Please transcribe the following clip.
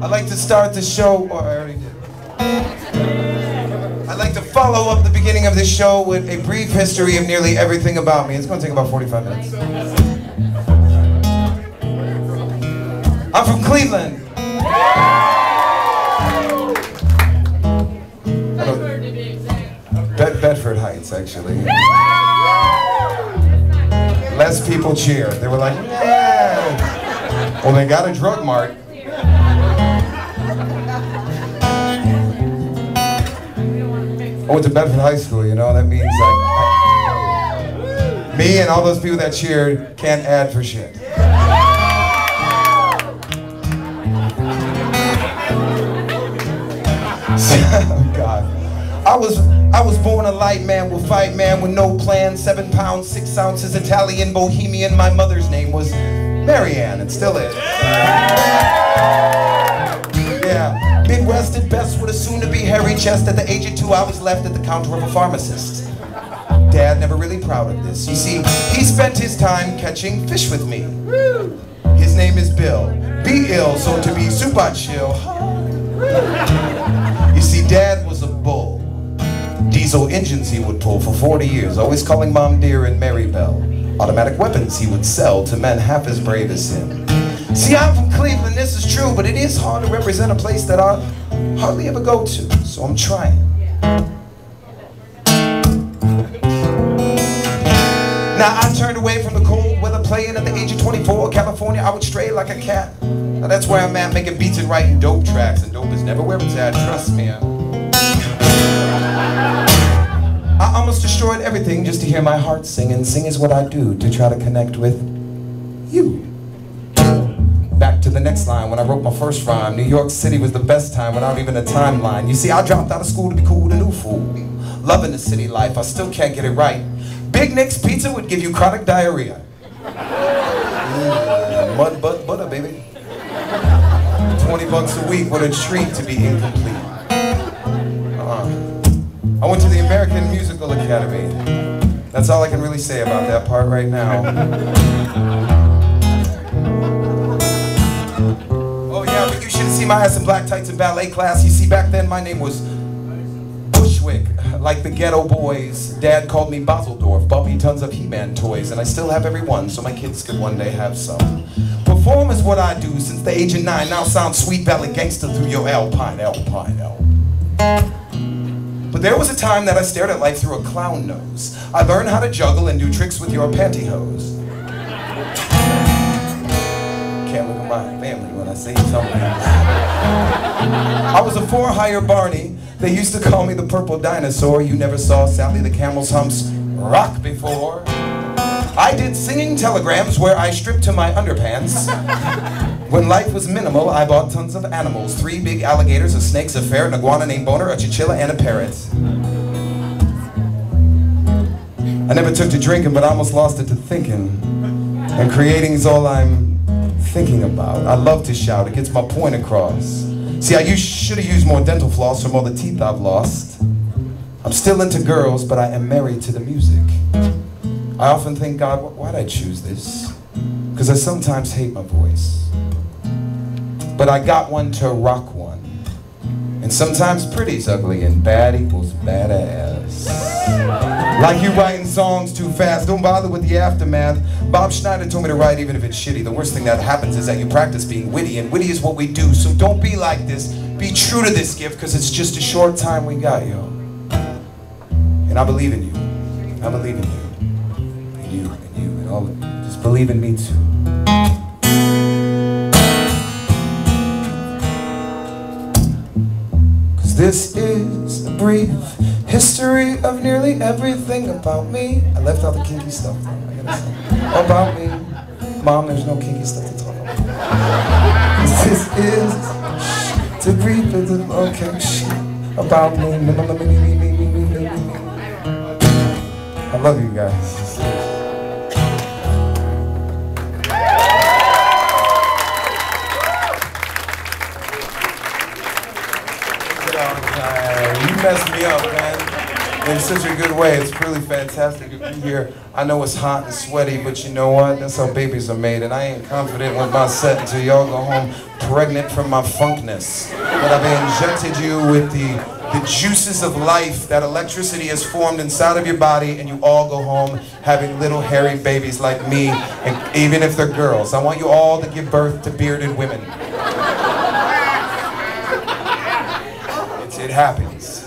I'd like to start the show, or I already did. I'd like to follow up the beginning of this show with a brief history of nearly everything about me. It's going to take about 45 minutes. I'm from Cleveland. Bedford Heights, actually. Less people cheered. They were like, yeah. Well, they got a drug mart. I went to Bedford High School, you know, that means like, me and all those people that cheered can't add for shit. Oh, God. I was born a light man, will fight man with no plan, 7 pounds, 6 ounces, Italian, bohemian. My mother's name was Marianne, and still is. Yeah, Midwest at best with a soon-to-be hairy chest. At the age of 2, I was left at the counter of a pharmacist. Dad never really proud of this. You see, he spent his time catching fish with me. His name is Bill. Be ill, so to be super chill. You see, Dad was a bull. Diesel engines he would pull for 40 years, always calling Mom dear and Mary Bell. Automatic weapons he would sell to men half as brave as him. See, I'm from Cleveland, this is true, but it is hard to represent a place that I hardly ever go to, so I'm trying. Now, I turned away from the cold weather playing at the age of 24. California, I would stray like a cat. Now, that's where I'm at, making beats and writing dope tracks, and dope is never where it's at, trust me. I almost destroyed everything just to hear my heart sing, and sing is what I do to try to connect with you. Back to the next line, when I wrote my first rhyme, New York City was the best time without even a timeline. You see, I dropped out of school to be cool, the new fool. Loving the city life, I still can't get it right. Big Nick's Pizza would give you chronic diarrhea. Mud butt butter, baby. 20 bucks a week, what a treat to be incomplete. I went to the American Musical Academy. That's all I can really say about that part right now. Oh yeah, but you should have seen my ass in black tights in ballet class. You see, back then my name was Bushwick, like the ghetto boys. Dad called me Baseldorf, bought me tons of He-Man toys, and I still have every one, so my kids could one day have some. Perform is what I do since the age of 9. Now sound sweet belly gangster through your Alpine. But there was a time that I stared at life through a clown nose. I learned how to juggle and do tricks with your pantyhose. Can't look at my family when I say something. I was a for-hire Barney. They used to call me the purple dinosaur. You never saw Sally the Camel's humps rock before. I did singing telegrams where I stripped to my underpants. When life was minimal, I bought tons of animals. 3 big alligators, a snake's a ferret, an iguana named Boner, a chinchilla, and a parrot. I never took to drinking, but I almost lost it to thinking. And creating is all I'm thinking about. I love to shout, it gets my point across. See, I should have used more dental floss from all the teeth I've lost. I'm still into girls, but I am married to the music. I often think, God, why'd I choose this? Because I sometimes hate my voice. But I got one to rock one. And sometimes pretty's ugly and bad equals badass. Like you writing songs too fast, don't bother with the aftermath. Bob Schneider told me to write even if it's shitty. The worst thing that happens is that you practice being witty, and witty is what we do. So don't be like this, be true to this gift, because it's just a short time we got, yo. And I believe in you. I believe in you. And you, and all of you. Just believe in me too. This is a brief history of nearly everything about me. I left out the kinky stuff though, I gotta say. About me. Mom, there's no kinky stuff to talk about. This is to brief, okay, shit. About me. I love you guys. You messed me up, man, in such a good way. It's really fantastic to be here. I know it's hot and sweaty, but you know what? That's how babies are made, and I ain't confident with my set until y'all go home pregnant from my funkness. But I've injected you with the juices of life. That electricity is formed inside of your body, and you all go home having little hairy babies like me, and even if they're girls. I want you all to give birth to bearded women. It happens.